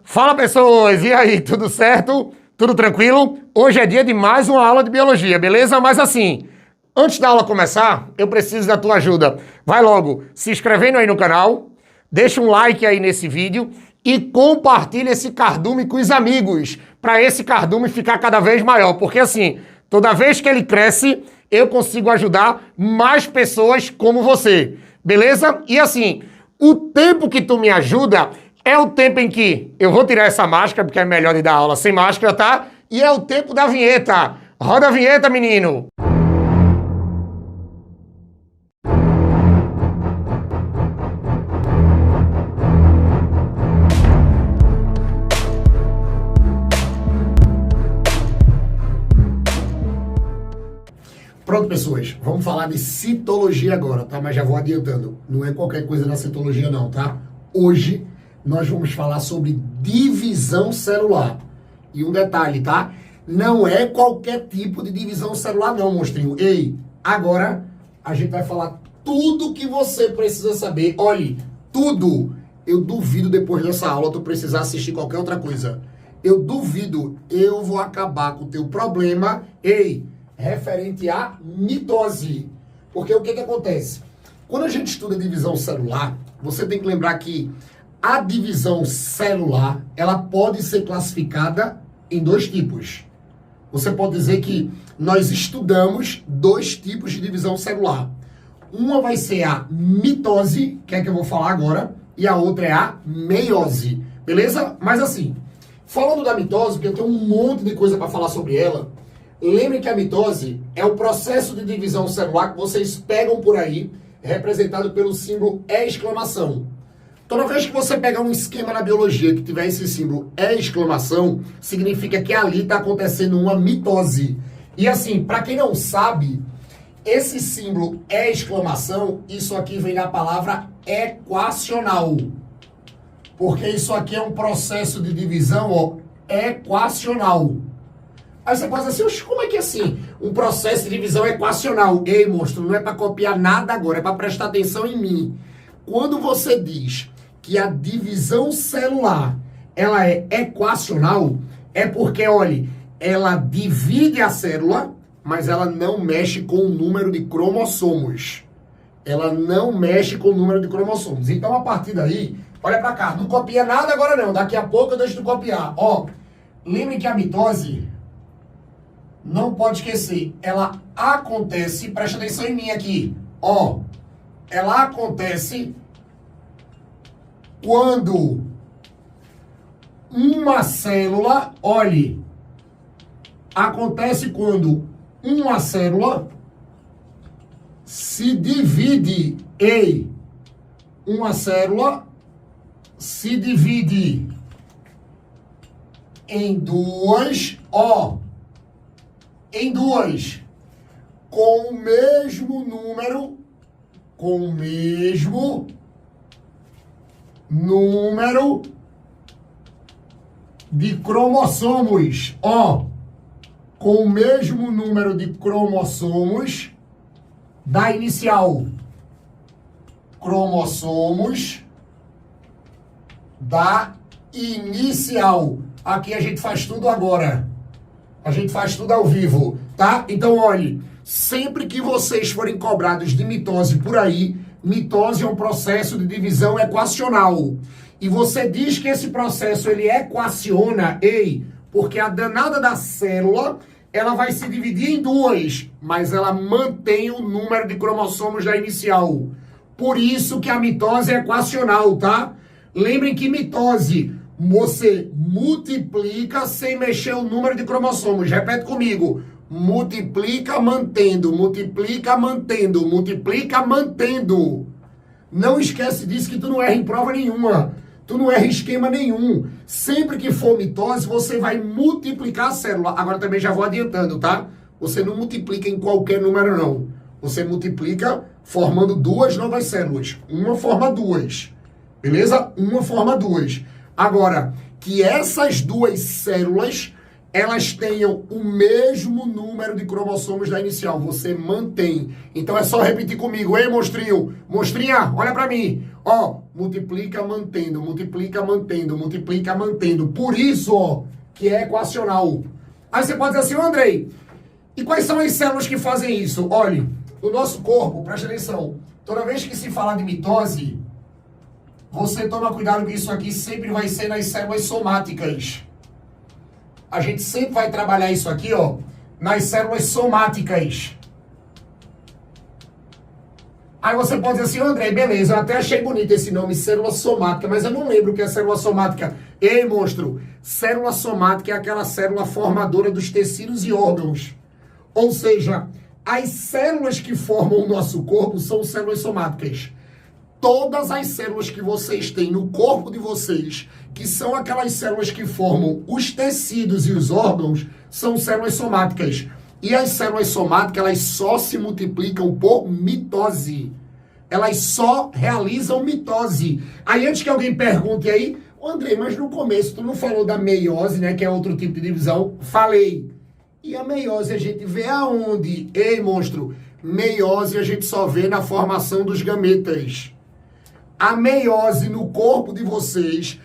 Fala, pessoas! E aí, tudo certo? Tudo tranquilo? Hoje é dia de mais uma aula de biologia, beleza? Mas assim, antes da aula começar, eu preciso da tua ajuda. Vai logo se inscrevendo aí no canal, deixa um like aí nesse vídeo e compartilha esse cardume com os amigos, para esse cardume ficar cada vez maior, porque assim, toda vez que ele cresce, eu consigo ajudar mais pessoas como você, beleza? E assim, o tempo que tu me ajuda é o tempo em que eu vou tirar essa máscara, porque é melhor de dar aula sem máscara, tá? E é o tempo da vinheta. Roda a vinheta, menino! Pronto, pessoas, vamos falar de citologia agora, tá? Mas já vou adiantando, não é qualquer coisa da citologia não, tá? Hoje nós vamos falar sobre divisão celular. E um detalhe, tá? Não é qualquer tipo de divisão celular não, monstrinho. Ei, agora a gente vai falar tudo que você precisa saber. Olhe, tudo. Eu duvido depois dessa aula tu precisar assistir qualquer outra coisa. Eu duvido, eu vou acabar com o teu problema. Ei, referente à mitose. Porque o que acontece? Quando a gente estuda divisão celular, você tem que lembrar que a divisão celular, ela pode ser classificada em dois tipos. Você pode dizer que nós estudamos dois tipos de divisão celular. Uma vai ser a mitose, que é que eu vou falar agora, e a outra é a meiose. Beleza? Mas assim, falando da mitose, porque eu tenho um monte de coisa para falar sobre ela, lembre que a mitose é o processo de divisão celular que vocês pegam por aí, representado pelo símbolo exclamação. Toda vez que você pegar um esquema na biologia que tiver esse símbolo exclamação, significa que ali está acontecendo uma mitose. E assim, para quem não sabe, esse símbolo exclamação, isso aqui vem da palavra equacional. Porque isso aqui é um processo de divisão, ó, equacional. Aí você pode dizer assim, como é que é assim? Um processo de divisão equacional. Ei, monstro, não é para copiar nada agora, é para prestar atenção em mim. Quando você diz que a divisão celular, ela é equacional, é porque, olha, ela divide a célula, mas ela não mexe com o número de cromossomos. Ela não mexe com o número de cromossomos. Então, a partir daí, olha para cá, não copia nada agora não, daqui a pouco eu deixo de copiar. Ó, lembre que a mitose, não pode esquecer, ela acontece, presta atenção em mim aqui, ó, ela acontece quando uma célula, olhe, acontece quando uma célula se divide em uma célula se divide em duas, ó, em duas, com o mesmo número, com o mesmo número de cromossomos, ó, com o mesmo número de cromossomos da inicial, cromossomos da inicial. Aqui a gente faz tudo agora. A gente faz tudo ao vivo, tá? Então, olhe, sempre que vocês forem cobrados de mitose por aí, mitose é um processo de divisão equacional. E você diz que esse processo, ele equaciona, ei, porque a danada da célula, ela vai se dividir em duas, mas ela mantém o número de cromossomos da inicial. Por isso que a mitose é equacional, tá? Lembrem que mitose, você multiplica sem mexer o número de cromossomos. Repete comigo. Multiplica mantendo, multiplica mantendo, multiplica mantendo. Não esquece disso que tu não erra em prova nenhuma. Tu não erra em esquema nenhum. Sempre que for mitose, você vai multiplicar a célula. Agora também já vou adiantando, tá? Você não multiplica em qualquer número, não. Você multiplica formando duas novas células. Uma forma duas. Beleza? Uma forma duas. Agora, que essas duas células, elas tenham o mesmo número de cromossomos da inicial. Você mantém. Então é só repetir comigo. Ei, monstrinho. Monstrinha, olha pra mim. Ó, multiplica mantendo, multiplica mantendo, multiplica mantendo. Por isso, ó, que é equacional. Aí você pode dizer assim, Andrei, e quais são as células que fazem isso? Olha, o nosso corpo, presta atenção, toda vez que se fala de mitose, você toma cuidado que isso aqui sempre vai ser nas células somáticas. A gente sempre vai trabalhar isso aqui, ó, nas células somáticas. Aí você pode dizer assim, André, beleza, eu até achei bonito esse nome, célula somática, mas eu não lembro o que é célula somática. Ei, monstro, célula somática é aquela célula formadora dos tecidos e órgãos. Ou seja, as células que formam o nosso corpo são células somáticas. Todas as células que vocês têm no corpo de vocês, que são aquelas células que formam os tecidos e os órgãos, são células somáticas. E as células somáticas, elas só se multiplicam por mitose. Elas só realizam mitose. Aí antes que alguém pergunte aí, André, mas no começo tu não falou da meiose, né, que é outro tipo de divisão? Falei. E a meiose a gente vê aonde? Ei, monstro, meiose a gente só vê na formação dos gametas. A meiose no corpo de vocês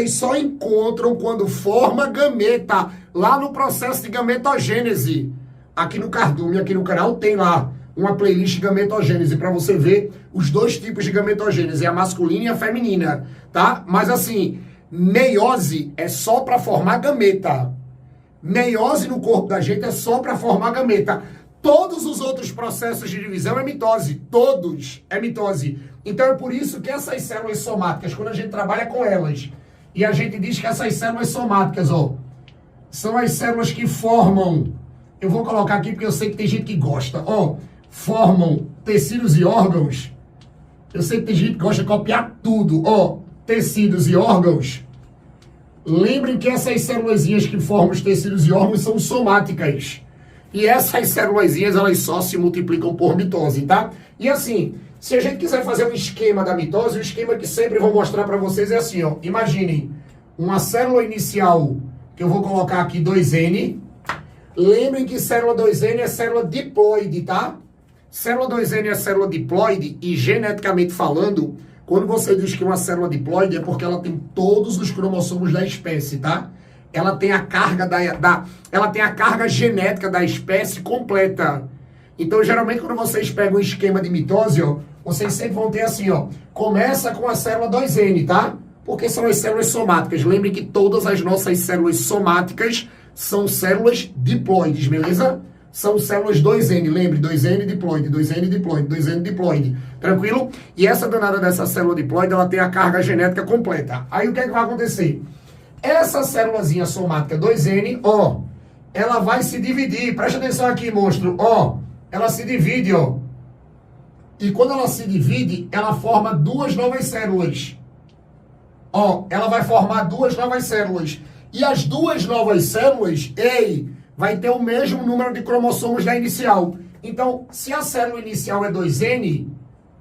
só encontram quando forma gameta, lá no processo de gametogênese. Aqui no Cardume, aqui no canal, tem lá uma playlist de gametogênese para você ver os dois tipos de gametogênese, a masculina e a feminina, tá? Mas assim, meiose é só para formar gameta. Meiose no corpo da gente é só para formar gameta. Todos os outros processos de divisão é mitose. Todos é mitose. Então é por isso que essas células somáticas, quando a gente trabalha com elas, e a gente diz que essas células somáticas, ó, são as células que formam, eu vou colocar aqui porque eu sei que tem gente que gosta, ó, formam tecidos e órgãos. Eu sei que tem gente que gosta de copiar tudo, ó, tecidos e órgãos. Lembrem que essas célulazinhas que formam os tecidos e órgãos são somáticas. E essas célulazinhas, elas só se multiplicam por mitose, tá? E assim, se a gente quiser fazer um esquema da mitose, o esquema que sempre vou mostrar para vocês é assim, ó. Imaginem uma célula inicial, que eu vou colocar aqui 2N. Lembrem que célula 2N é célula diploide, tá? Célula 2N é célula diploide e geneticamente falando, quando você diz que uma célula diploide é porque ela tem todos os cromossomos da espécie, tá? Ela tem a carga ela tem a carga genética da espécie completa. Então, geralmente, quando vocês pegam um esquema de mitose, ó, vocês sempre vão ter assim, ó, começa com a célula 2N, tá? Porque são as células somáticas. Lembrem que todas as nossas células somáticas são células diploides, beleza? São células 2N, lembre, 2N diploide, 2N diploide, 2N diploide, tranquilo? E essa danada dessa célula diploide, ela tem a carga genética completa. Aí o que é que vai acontecer? Essa célulazinha somática 2N, ó, ela vai se dividir. Presta atenção aqui, monstro. Ó, ela se divide, ó. E quando ela se divide, ela forma duas novas células. Ó, ela vai formar duas novas células. E as duas novas células, ei, vai ter o mesmo número de cromossomos da inicial. Então, se a célula inicial é 2N,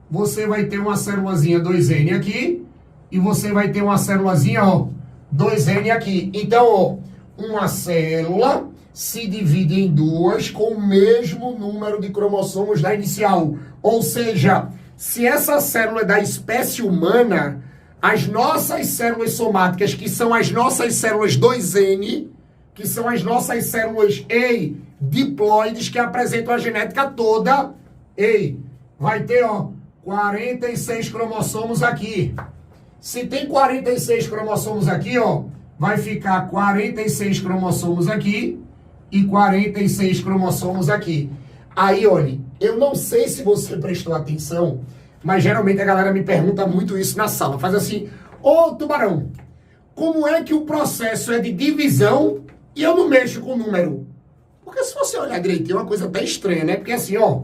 você vai ter uma célulazinha 2N aqui. E você vai ter uma célulazinha, ó, 2N aqui. Então, ó, uma célula se divide em duas com o mesmo número de cromossomos da inicial. Ou seja, se essa célula é da espécie humana, as nossas células somáticas, que são as nossas células 2N, que são as nossas células, ei, diploides, que apresentam a genética toda, ei, vai ter, ó, 46 cromossomos aqui. Se tem 46 cromossomos aqui, ó, vai ficar 46 cromossomos aqui e 46 cromossomos aqui. Aí, olha, eu não sei se você prestou atenção, mas geralmente a galera me pergunta muito isso na sala. Faz assim, ô Tubarão, como é que o processo é de divisão e eu não mexo com o número? Porque se você olhar direitinho, é uma coisa até estranha, né? Porque assim, ó,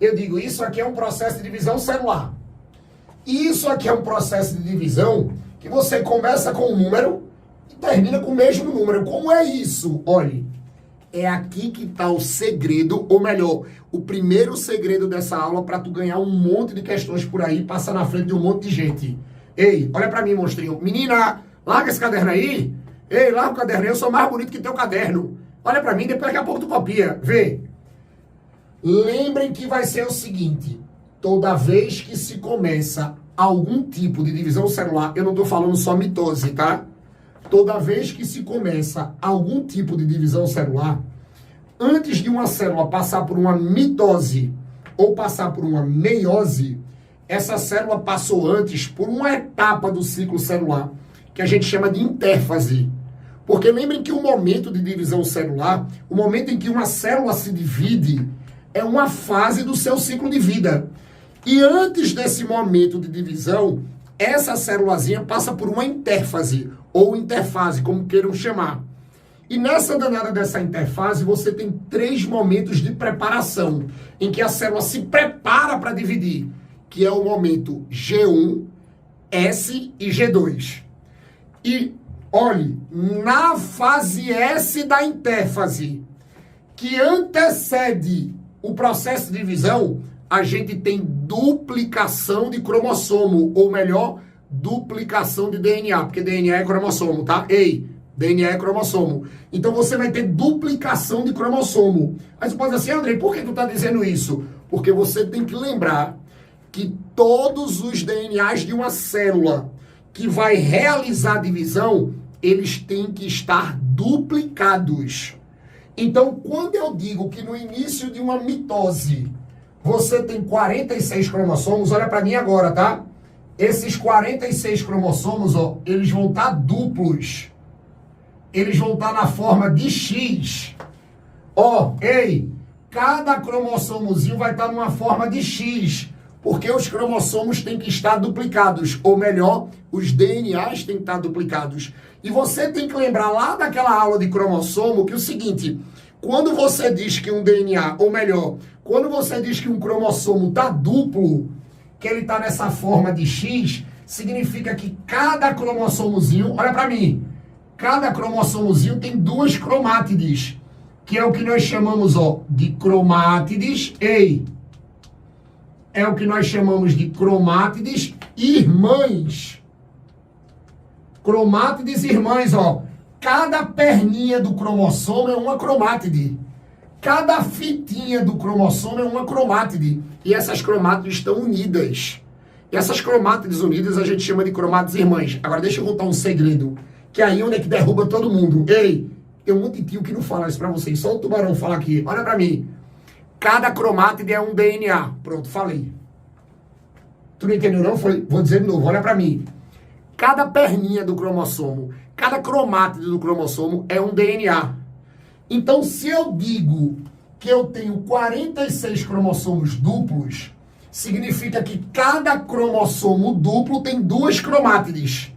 eu digo, isso aqui é um processo de divisão celular. E isso aqui é um processo de divisão que você começa com um número e termina com o mesmo número. Como é isso? Olhe, é aqui que está o segredo, ou melhor, o primeiro segredo dessa aula para tu ganhar um monte de questões por aí, passar na frente de um monte de gente. Ei, olha para mim, monstrinho. Menina, larga esse caderno aí, Ei, lá o caderno, eu sou mais bonito que teu caderno. Olha pra mim, depois daqui a pouco tu copia. Vê. Lembrem que vai ser o seguinte, toda vez que se começa algum tipo de divisão celular, eu não tô falando só mitose, tá? Toda vez que se começa algum tipo de divisão celular, antes de uma célula passar por uma mitose ou passar por uma meiose, essa célula passou antes por uma etapa do ciclo celular, que a gente chama de intérfase. Porque lembrem que o momento de divisão celular, o momento em que uma célula se divide, é uma fase do seu ciclo de vida. E antes desse momento de divisão, essa célulazinha passa por uma intérfase, ou interfase, como queiram chamar. E nessa danada dessa interfase, você tem 3 momentos de preparação, em que a célula se prepara para dividir, que é o momento G1, S e G2. E, olhe, na fase S da interfase, que antecede o processo de divisão, a gente tem duplicação de cromossomo, ou melhor, duplicação de DNA, porque DNA é cromossomo, tá? Ei, DNA é cromossomo. Então você vai ter duplicação de cromossomo. Aí você pode dizer assim, Andrei, por que tu tá dizendo isso? Porque você tem que lembrar que todos os DNAs de uma célula que vai realizar a divisão, eles têm que estar duplicados. Então, quando eu digo que no início de uma mitose você tem 46 cromossomos, olha para mim agora, tá? Esses 46 cromossomos, ó, eles vão estar duplos. Eles vão estar na forma de X. Ó, ei, cada cromossomozinho vai estar numa forma de X, porque os cromossomos têm que estar duplicados, ou melhor, os DNAs têm que estar duplicados. E você tem que lembrar lá daquela aula de cromossomo que é o seguinte, quando você diz que um DNA, ou melhor, quando você diz que um cromossomo está duplo, que ele está nessa forma de X, significa que cada cromossomozinho, olha para mim, cada cromossomozinho tem 2 cromátides, que é o que nós chamamos, ó, de cromátides, ei, é o que nós chamamos de cromátides irmãs. Cromátides irmãs, ó. Cada perninha do cromossomo é uma cromátide. Cada fitinha do cromossomo é uma cromátide. E essas cromátides estão unidas. E essas cromátides unidas a gente chama de cromátides irmãs. Agora deixa eu contar um segredo, que aí onde é que derruba todo mundo. Ei, tem um monte de tio que não fala isso pra vocês. Só o tubarão fala aqui. Olha pra mim. Cada cromátide é um DNA. Pronto, falei. Tu não entendeu não? Vou dizer de novo, olha pra mim. Cada perninha do cromossomo, cada cromátide do cromossomo é um DNA. Então, se eu digo que eu tenho 46 cromossomos duplos, significa que cada cromossomo duplo tem 2 cromátides.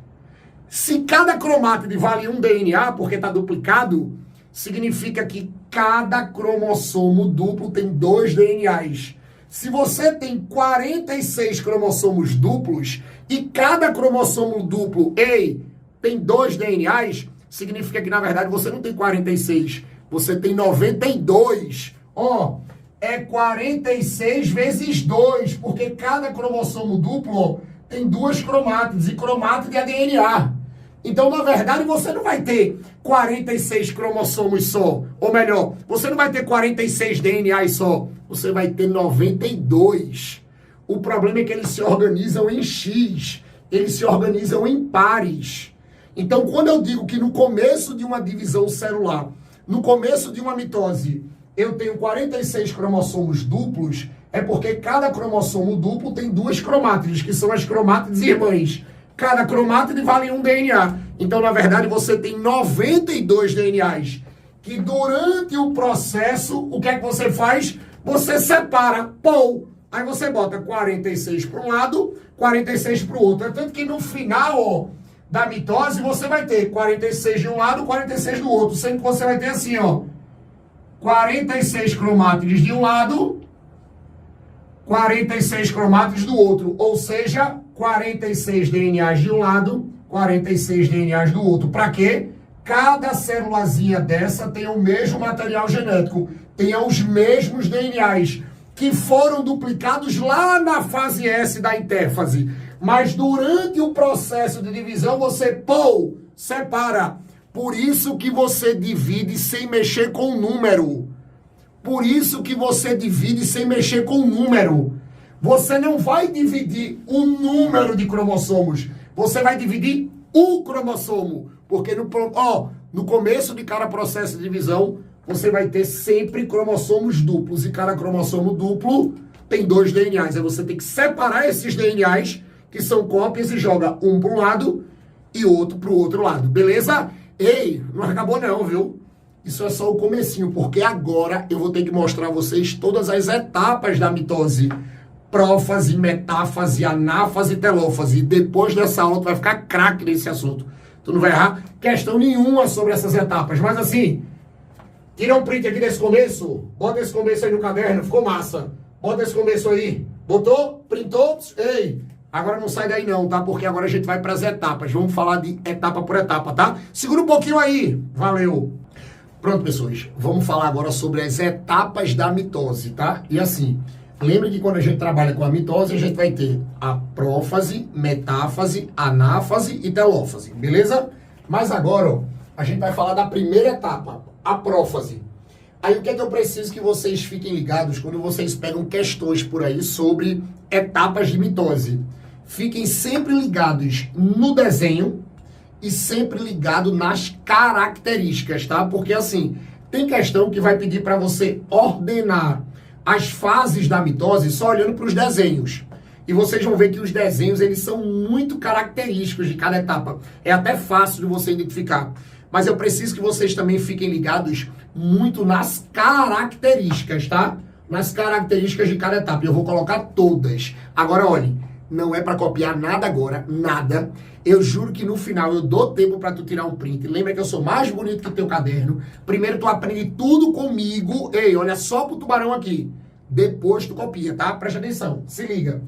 Se cada cromátide vale um DNA, porque está duplicado, significa que cada cromossomo duplo tem 2 DNAs. Se você tem 46 cromossomos duplos e cada cromossomo duplo, ei, tem 2 DNAs, significa que, na verdade, você não tem 46, você tem 92. Ó, é 46 vezes 2, porque cada cromossomo duplo, ó, tem 2 cromátides, e cromátide é DNA. Então, na verdade, você não vai ter 46 cromossomos só. Ou melhor, você não vai ter 46 DNAs só. Você vai ter 92. O problema é que eles se organizam em X. Eles se organizam em pares. Então, quando eu digo que no começo de uma divisão celular, no começo de uma mitose, eu tenho 46 cromossomos duplos, é porque cada cromossomo duplo tem 2 cromátides, que são as cromátides irmãs. Cada cromátide vale um DNA. Então, na verdade, você tem 92 DNAs. Que durante o processo, o que é que você faz? Você separa, pô. Aí você bota 46 para um lado, 46 para o outro. É tanto que no final, ó, da mitose, você vai ter 46 de um lado, 46 do outro. Sendo que você vai ter assim, ó, 46 cromátides de um lado, 46 cromátides do outro. Ou seja, 46 DNAs de um lado, 46 DNAs do outro. Para quê? Cada célulazinha dessa tem o mesmo material genético, tenha os mesmos DNAs, que foram duplicados lá na fase S da intérfase. Mas durante o processo de divisão, você, pô, separa. Por isso que você divide sem mexer com o número. Por isso que você divide sem mexer com o número. Você não vai dividir o número de cromossomos. Você vai dividir o cromossomo. Porque no começo de cada processo de divisão, você vai ter sempre cromossomos duplos. E cada cromossomo duplo tem 2 DNAs. Aí você tem que separar esses DNAs, que são cópias, e joga um para um lado e outro para o outro lado. Beleza? Ei, não acabou não, viu? Isso é só o comecinho, porque agora eu vou ter que mostrar a vocês todas as etapas da mitose. Prófase, metáfase, anáfase e telófase. Depois dessa aula tu vai ficar craque nesse assunto. Tu não vai errar questão nenhuma sobre essas etapas. Mas assim, tira um print aqui desse começo. Bota esse começo aí no caderno, ficou massa. Bota esse começo aí. Botou? Printou? Ei, agora não sai daí não, tá? Porque agora a gente vai para as etapas. Vamos falar de etapa por etapa, tá? Segura um pouquinho aí. Valeu. Pronto, pessoas. Vamos falar agora sobre as etapas da mitose, tá? E assim, lembre que quando a gente trabalha com a mitose, a gente vai ter a prófase, metáfase, anáfase e telófase, beleza? Mas agora, ó, a gente vai falar da primeira etapa, a prófase. Aí o que é que eu preciso que vocês fiquem ligados quando vocês pegam questões por aí sobre etapas de mitose? Fiquem sempre ligados no desenho e sempre ligado nas características, tá? Porque assim, tem questão que vai pedir para você ordenar as fases da mitose só olhando para os desenhos. E vocês vão ver que os desenhos, eles são muito característicos de cada etapa. É até fácil de você identificar. Mas eu preciso que vocês também fiquem ligados muito nas características, tá? Nas características de cada etapa. Eu vou colocar todas. Agora, olhem, não é para copiar nada agora, nada. Eu juro que no final eu dou tempo para tu tirar um print. Lembra que eu sou mais bonito que o teu caderno. Primeiro tu aprende tudo comigo. Ei, olha só pro tubarão aqui. Depois tu copia, tá? Presta atenção, se liga.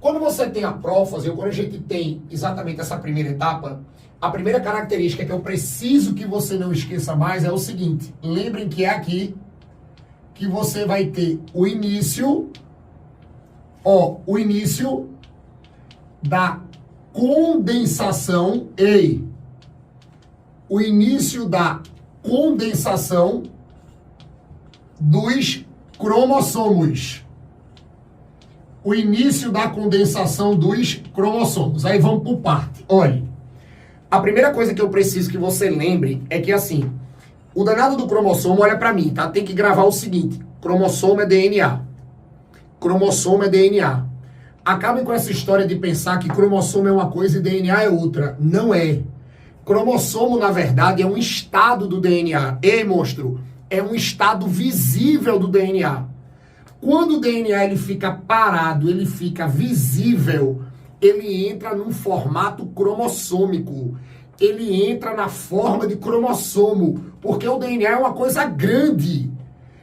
Quando você tem a prófase, ou quando a gente tem exatamente essa primeira etapa, a primeira característica que eu preciso que você não esqueça mais é o seguinte. Lembrem que é aqui que você vai ter o início, o início da condensação, o início da condensação dos cromossomos. O início da condensação dos cromossomos. Aí vamos por parte. Olha, a primeira coisa que eu preciso que você lembre é que assim, o danado do cromossomo, olha pra mim, tá? Tem que gravar o seguinte, cromossomo é DNA. Cromossomo é DNA. Acabem com essa história de pensar que cromossomo é uma coisa e DNA é outra. Não é. Cromossomo, na verdade, é um estado do DNA. Ei, monstro, é um estado visível do DNA. Quando o DNA ele fica parado, ele fica visível, ele entra num formato cromossômico. Ele entra na forma de cromossomo, porque o DNA é uma coisa grande.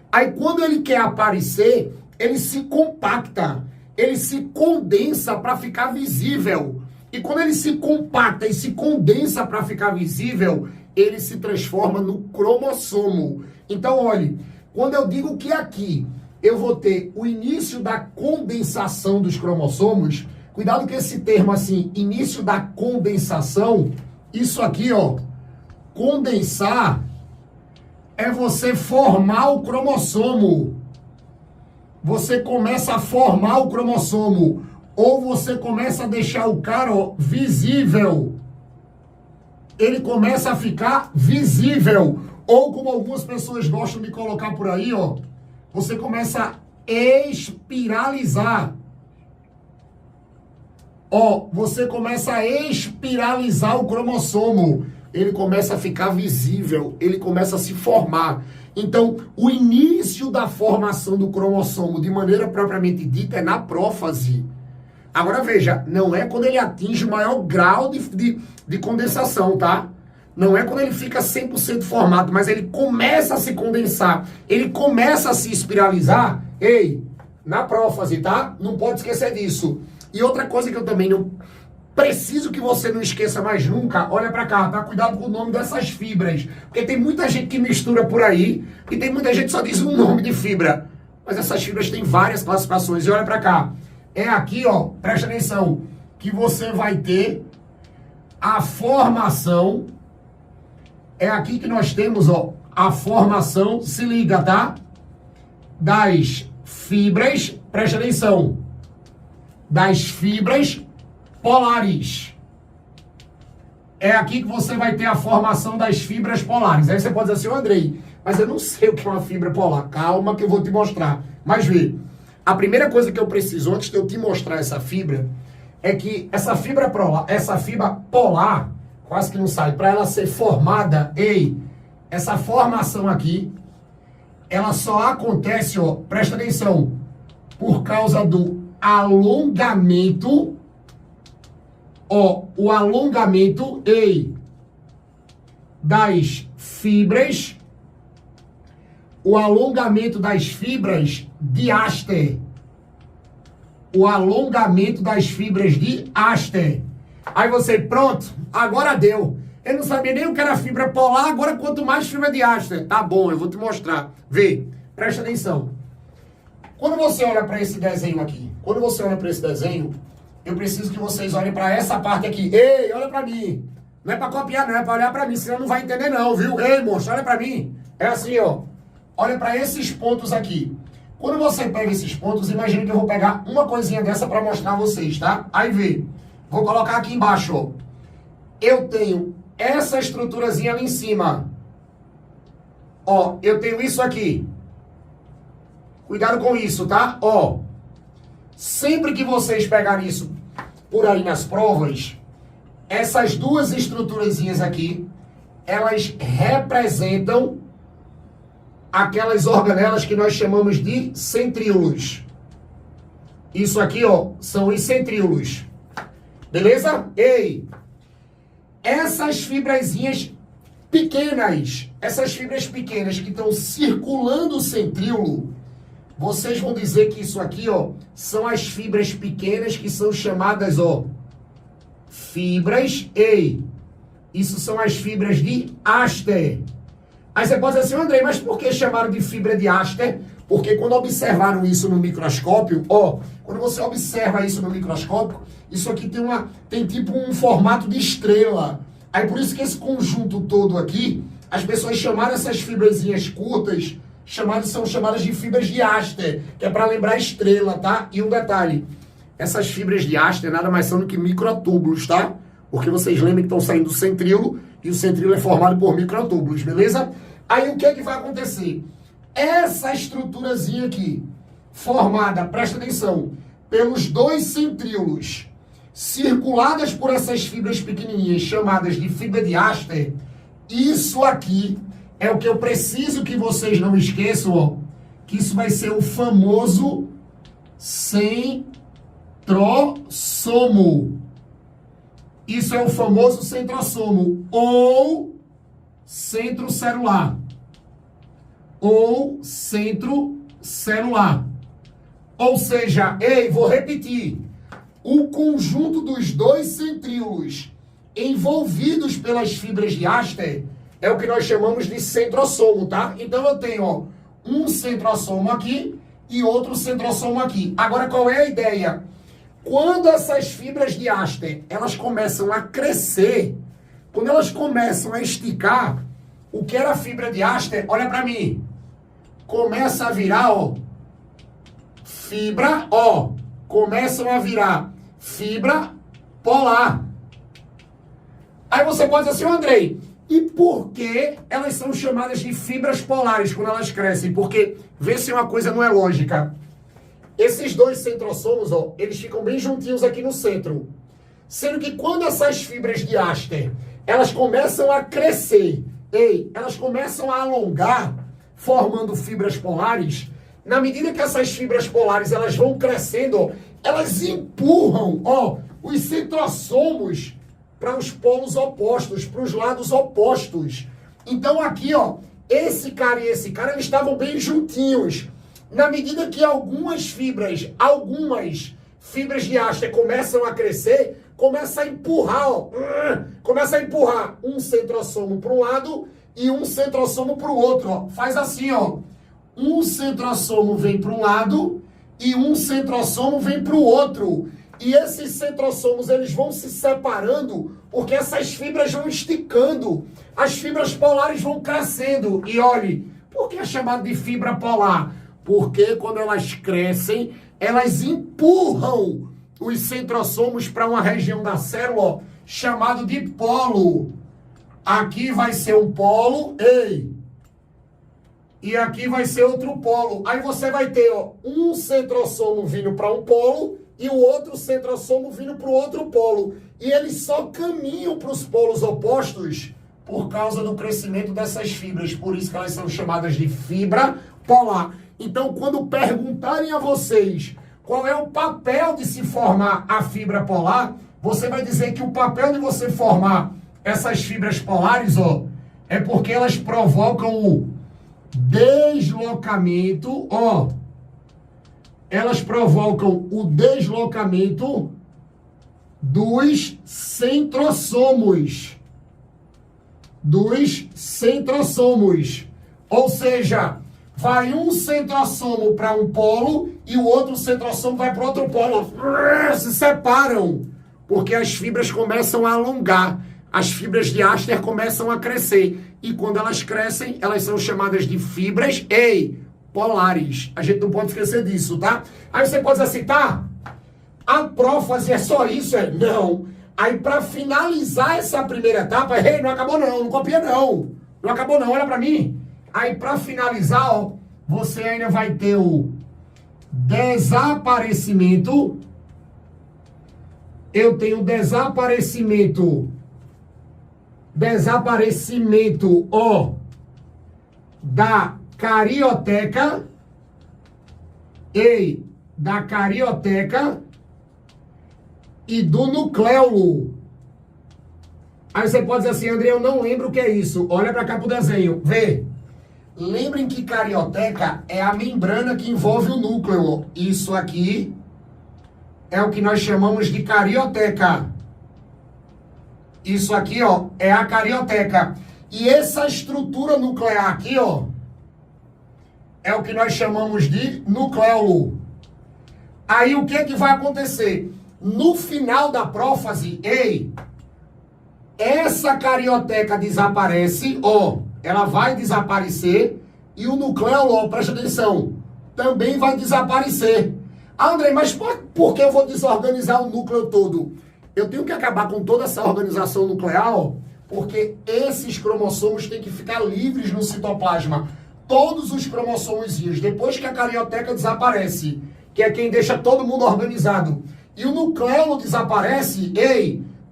Aí quando ele quer aparecer, ele se compacta, ele se condensa para ficar visível. E quando ele se compacta e se condensa para ficar visível, ele se transforma no cromossomo. Então, olhe, quando eu digo que aqui eu vou ter o início da condensação dos cromossomos, cuidado com esse termo assim, início da condensação, isso aqui, ó, condensar é você formar o cromossomo. Você começa a formar o cromossomo, ou você começa a deixar o cara, ó, visível. Ele começa a ficar visível. Ou como algumas pessoas gostam de colocar por aí, ó, você começa a espiralizar. Ó, você começa a espiralizar o cromossomo. Ele começa a ficar visível, ele começa a se formar. Então, o início da formação do cromossomo, de maneira propriamente dita, é na prófase. Agora veja, não é quando ele atinge o maior grau de condensação, tá? Não é quando ele fica 100% formado, mas ele começa a se condensar, ele começa a se espiralizar, na prófase, tá? Não pode esquecer disso. E outra coisa que eu também não preciso que você não esqueça mais nunca, olha pra cá, tá? Cuidado com o nome dessas fibras, porque tem muita gente que mistura por aí, e tem muita gente que só diz um nome de fibra, mas essas fibras têm várias classificações, e olha pra cá, é aqui, ó, presta atenção, que você vai ter a formação é aqui que nós temos, ó, a formação, se liga, tá? Das fibras, presta atenção, das fibras polares. É aqui que você vai ter a formação das fibras polares. Aí você pode dizer assim, Andrei, mas eu não sei o que é uma fibra polar. Calma que eu vou te mostrar. Mas vê, a primeira coisa que eu preciso, antes de eu te mostrar essa fibra, é que essa fibra polar, quase que não sai, para ela ser formada, essa formação aqui, ela só acontece, ó, presta atenção, por causa do alongamento, ó, o alongamento, das fibras, o alongamento das fibras de Aster. O alongamento das fibras de Aster. Aí você, pronto, agora deu. Eu não sabia nem o que era fibra polar, agora quanto mais fibra de Aster. Tá bom, eu vou te mostrar. Vê, presta atenção. Quando você olha para esse desenho aqui, eu preciso que vocês olhem para essa parte aqui. Ei, olha para mim. Não é para copiar, não, é para olhar para mim, senão não vai entender não, viu? Ei, moço, olha para mim. É assim, ó. Olha para esses pontos aqui. Quando você pega esses pontos, imagine que eu vou pegar uma coisinha dessa para mostrar a vocês, tá? Aí vê. Vou colocar aqui embaixo, ó. Eu tenho essa estruturazinha ali em cima. Ó, eu tenho isso aqui. Cuidado com isso, tá? Ó. Sempre que vocês pegarem isso por aí nas provas, essas duas estruturazinhas aqui, elas representam aquelas organelas que nós chamamos de centríolos. Isso aqui, ó, são os centríolos. Beleza? Ei! Essas fibrazinhas pequenas, essas fibras pequenas que estão circulando o centríolo, vocês vão dizer que isso aqui, ó, são as fibras pequenas que são chamadas, ó, fibras, isso são as fibras de Aster. Aí você pode dizer assim, Andrei, mas por que chamaram de fibra de Aster? Porque quando observaram isso no microscópio, ó, quando você observa isso no microscópio, isso aqui tem tipo um formato de estrela. Aí por isso que esse conjunto todo aqui, as pessoas chamaram essas fibrazinhas curtas, são chamadas de fibras de Aster, que é para lembrar estrela, tá? E um detalhe, essas fibras de Aster nada mais são do que microtúbulos, tá? Porque vocês lembram que estão saindo do centríolo, e o centríolo é formado por microtúbulos, beleza? Aí o que é que vai acontecer? Essa estruturazinha aqui, formada, presta atenção, pelos dois centríolos, circuladas por essas fibras pequenininhas, chamadas de fibra de Aster, isso aqui é o que eu preciso que vocês não esqueçam, ó, que isso vai ser o famoso centrosomo. Isso é o famoso centrosomo, ou centro celular. Ou centro celular. Ou seja, vou repetir. O conjunto dos dois centríolos envolvidos pelas fibras de Aster é o que nós chamamos de centrosomo, tá? Então eu tenho, ó, um centrosomo aqui e outro centrosomo aqui. Agora, qual é a ideia? Quando essas fibras de Aster, elas começam a crescer, quando elas começam a esticar, o que era fibra de Aster, olha para mim, começa a virar, ó, fibra, ó, começam a virar fibra polar. Aí você pode dizer assim, Andrei, e por que elas são chamadas de fibras polares quando elas crescem? Porque, vê se uma coisa não é lógica. Esses dois centrosomos, ó, eles ficam bem juntinhos aqui no centro. Sendo que quando essas fibras de Aster, elas começam a crescer, elas começam a alongar, formando fibras polares, na medida que essas fibras polares, elas vão crescendo, ó, elas empurram, ó, os centrosomos para os polos opostos, para os lados opostos. Então aqui, ó, esse cara e esse cara, eles estavam bem juntinhos. Na medida que algumas fibras de Aster começam a crescer, começa a empurrar, ó, começa a empurrar um centrosomo para um lado e um centrosomo para o outro, ó. Faz assim, ó, um centrosomo vem para um lado e um centrosomo vem para o outro. E esses centrossomos, eles vão se separando porque essas fibras vão esticando. As fibras polares vão crescendo. E olhe, por que é chamado de fibra polar? Porque quando elas crescem, elas empurram os centrossomos para uma região da célula chamado de polo. Aqui vai ser um polo, e aqui vai ser outro polo. Aí você vai ter um centrossomo vindo para um polo e o outro centrossomo vindo para o outro polo. E eles só caminham para os polos opostos por causa do crescimento dessas fibras. Por isso que elas são chamadas de fibra polar. Então, quando perguntarem a vocês qual é o papel de se formar a fibra polar, você vai dizer que o papel de você formar essas fibras polares, é porque elas provocam o deslocamento, elas provocam o deslocamento dos centrossomos. Ou seja, vai um centrossomo para um polo e o outro centrossomo vai para outro polo. Se separam, porque as fibras começam a alongar. As fibras de Aster começam a crescer. E quando elas crescem, elas são chamadas de fibras polares. A gente não pode esquecer disso, tá? Aí você pode dizer assim, tá? A prófase é só isso? Não. Aí para finalizar essa primeira etapa, não acabou não copia não. Não acabou não, olha para mim. Aí para finalizar, você ainda vai ter o desaparecimento. Eu tenho desaparecimento, da carioteca, e do nucleolo. Aí você pode dizer assim, André, eu não lembro o que é isso. Olha para cá pro desenho, vê. Lembrem que carioteca é a membrana que envolve o núcleo. Isso aqui é o que nós chamamos de carioteca. Isso aqui, é a carioteca. E essa estrutura nuclear aqui, é o que nós chamamos de nucleolo. Aí o que é que vai acontecer? No final da prófase, essa carioteca desaparece, ela vai desaparecer, e o nucleolo, presta atenção, também vai desaparecer. André, mas por que eu vou desorganizar o núcleo todo? Eu tenho que acabar com toda essa organização nuclear, porque esses cromossomos têm que ficar livres no citoplasma. Todos os cromossomozinhos, depois que a carioteca desaparece, que é quem deixa todo mundo organizado, e o nucleolo desaparece,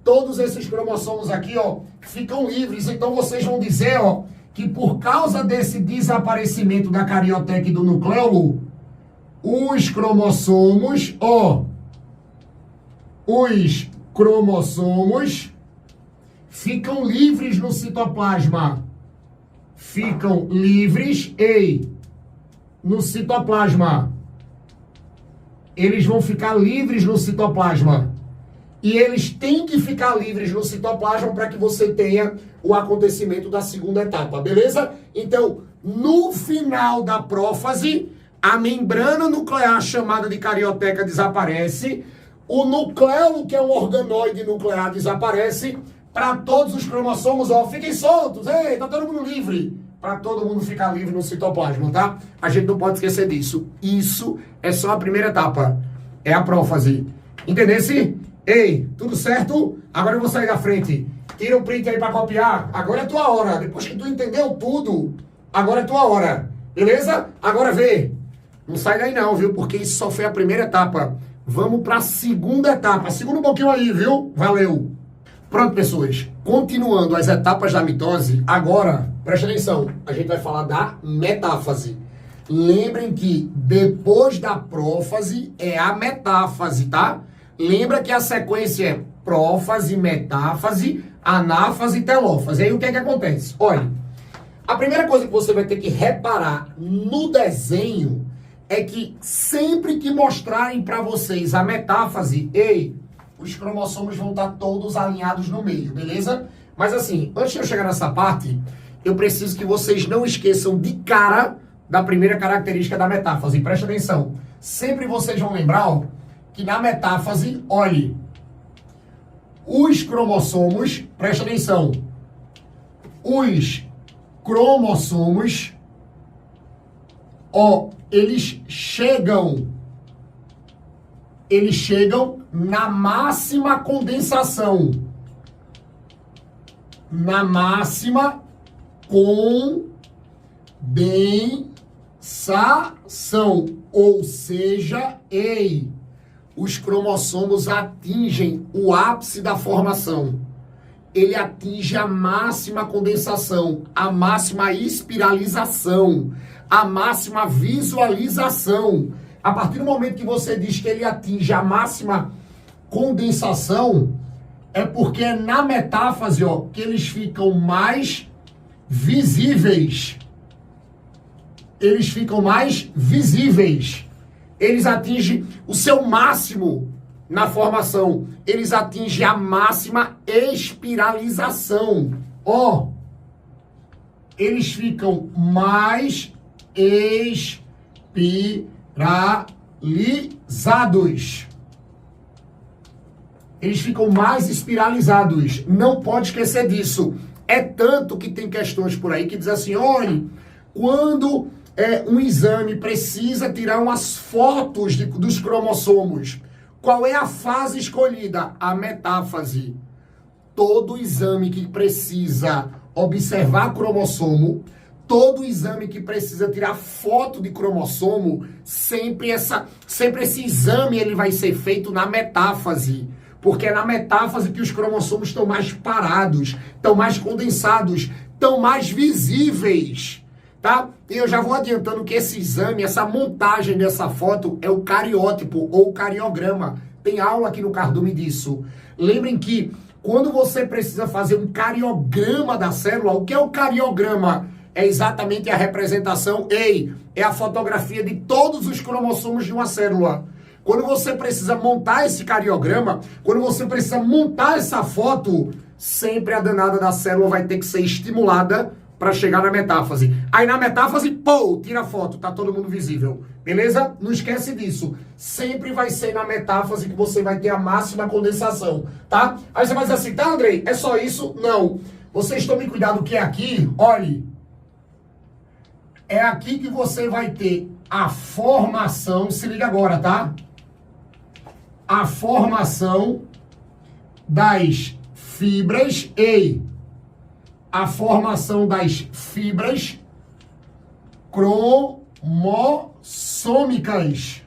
todos esses cromossomos aqui, ficam livres. Então vocês vão dizer, que por causa desse desaparecimento da carioteca e do nucleolo, os cromossomos ficam livres no citoplasma. Ficam livres, no citoplasma. Eles vão ficar livres no citoplasma. E eles têm que ficar livres no citoplasma para que você tenha o acontecimento da segunda etapa, beleza? Então, no final da prófase, a membrana nuclear chamada de carioteca desaparece, o nucleolo, que é um organoide nuclear, desaparece, para todos os cromossomos, fiquem soltos, tá todo mundo livre, para todo mundo ficar livre no citoplasma, tá? A gente não pode esquecer disso. Isso é só a primeira etapa, é a prófase. Entendesse? Tudo certo? Agora eu vou sair da frente. Tira o print aí para copiar. Agora é tua hora. Depois que tu entendeu tudo, agora é tua hora. Beleza? Agora vê. Não sai daí não, viu? Porque isso só foi a primeira etapa. Vamos para a segunda etapa. Segura um pouquinho aí, viu? Valeu. Pronto, pessoas. Continuando as etapas da mitose, agora, presta atenção, a gente vai falar da metáfase. Lembrem que depois da prófase é a metáfase, tá? Lembra que a sequência é prófase, metáfase, anáfase e telófase. Aí o que é que acontece? Olha, a primeira coisa que você vai ter que reparar no desenho é que sempre que mostrarem para vocês a metáfase, os cromossomos vão estar todos alinhados no meio, beleza? Mas assim, antes de eu chegar nessa parte, eu preciso que vocês não esqueçam de cara da primeira característica da metáfase. Presta atenção. Sempre vocês vão lembrar, que na metáfase, olhe, os cromossomos, presta atenção, os cromossomos, eles chegam na máxima condensação. Na máxima condensação. Ou seja, os cromossomos atingem o ápice da formação. Ele atinge a máxima condensação, a máxima espiralização, a máxima visualização. A partir do momento que você diz que ele atinge a máxima condensação, é porque é na metáfase, que eles ficam mais visíveis. Eles ficam mais visíveis. Eles atingem o seu máximo na formação. Eles atingem a máxima espiralização. Eles ficam mais espiralizados. Eles ficam mais espiralizados. Não pode esquecer disso. É tanto que tem questões por aí que diz assim, olha, quando um exame precisa tirar umas fotos dos cromossomos, qual é a fase escolhida? A metáfase. Todo exame que precisa observar cromossomo, todo exame que precisa tirar foto de cromossomo, sempre esse exame ele vai ser feito na metáfase. Porque é na metáfase que os cromossomos estão mais parados, estão mais condensados, estão mais visíveis, tá? E eu já vou adiantando que esse exame, essa montagem dessa foto é o cariótipo ou o cariograma. Tem aula aqui no Cardume disso. Lembrem que quando você precisa fazer um cariograma da célula, o que é o cariograma? É exatamente a representação, é a fotografia de todos os cromossomos de uma célula. Quando você precisa montar esse cariograma, quando você precisa montar essa foto, sempre a danada da célula vai ter que ser estimulada para chegar na metáfase. Aí na metáfase, tira a foto, tá todo mundo visível. Beleza? Não esquece disso. Sempre vai ser na metáfase que você vai ter a máxima condensação, tá? Aí você vai dizer assim, tá, Andrei, é só isso? Não. Vocês tomem cuidado que é aqui, olhe, é aqui que você vai ter a formação, se liga agora, tá? A formação das fibras a formação das fibras cromossômicas.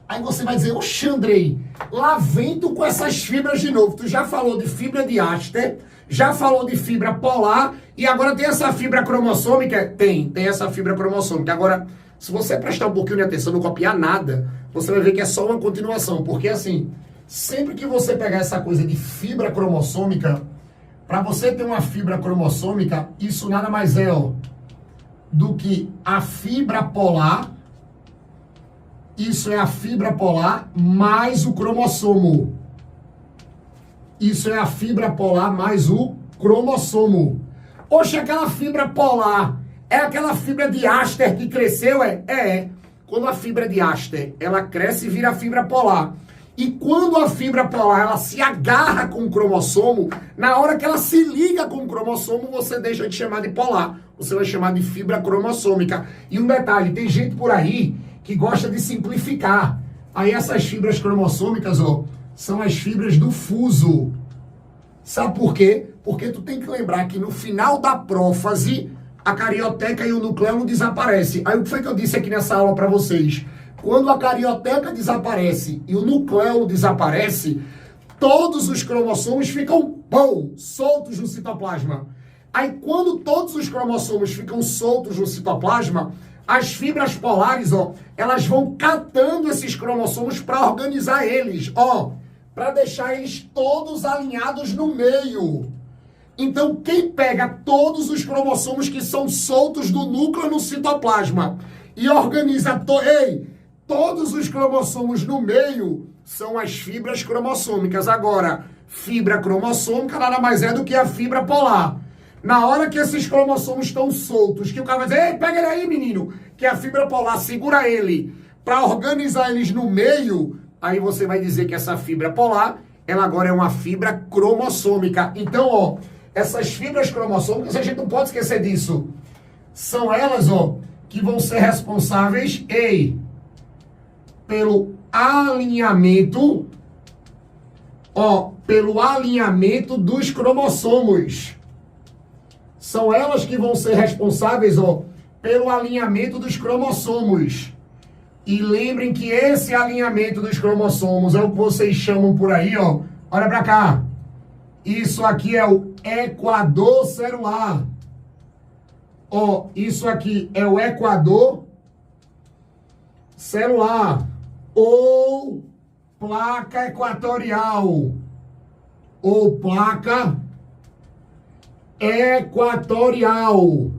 Aí você vai dizer, oxe, Andrei, lá vem tu com essas fibras de novo. Tu já falou de fibra de Aster, já falou de fibra polar e agora tem essa fibra cromossômica? Tem essa fibra cromossômica. Agora, se você prestar um pouquinho de atenção, não copiar nada, você vai ver que é só uma continuação. Porque assim, sempre que você pegar essa coisa de fibra cromossômica, para você ter uma fibra cromossômica, isso nada mais é do que a fibra polar. Isso é a fibra polar mais o cromossomo. Isso é a fibra polar mais o cromossomo. Oxe, aquela fibra polar é aquela fibra de Aster que cresceu? Quando a fibra de Aster, ela cresce e vira fibra polar. E quando a fibra polar, ela se agarra com o cromossomo, na hora que ela se liga com o cromossomo, você deixa de chamar de polar. Você vai chamar de fibra cromossômica. E um detalhe, tem gente por aí que gosta de simplificar. Aí essas fibras cromossômicas, são as fibras do fuso. Sabe por quê? Porque tu tem que lembrar que no final da prófase, a carioteca e o nucleolo desaparecem. Aí o que foi que eu disse aqui nessa aula para vocês? Quando a carioteca desaparece e o nucleolo desaparece, todos os cromossomos ficam, soltos no citoplasma. Aí quando todos os cromossomos ficam soltos no citoplasma, as fibras polares, elas vão catando esses cromossomos para organizar eles, para deixar eles todos alinhados no meio. Então, quem pega todos os cromossomos que são soltos do núcleo no citoplasma e organiza todos os cromossomos no meio, são as fibras cromossômicas. Agora, fibra cromossômica nada mais é do que a fibra polar. Na hora que esses cromossomos estão soltos, que o cara vai dizer, pega ele aí, menino, que a fibra polar segura ele para organizar eles no meio, aí você vai dizer que essa fibra polar, ela agora é uma fibra cromossômica. Então, ó, essas fibras cromossômicas, a gente não pode esquecer disso. São elas, ó, que vão ser responsáveis, pelo alinhamento, pelo alinhamento dos cromossomos. São elas que vão ser responsáveis, ó, pelo alinhamento dos cromossomos. E lembrem que esse alinhamento dos cromossomos é o que vocês chamam por aí, ó. Olha pra cá. Isso aqui é o equador celular. Ó, isso aqui é o equador celular. Ou placa equatorial. Ou placa equatorial.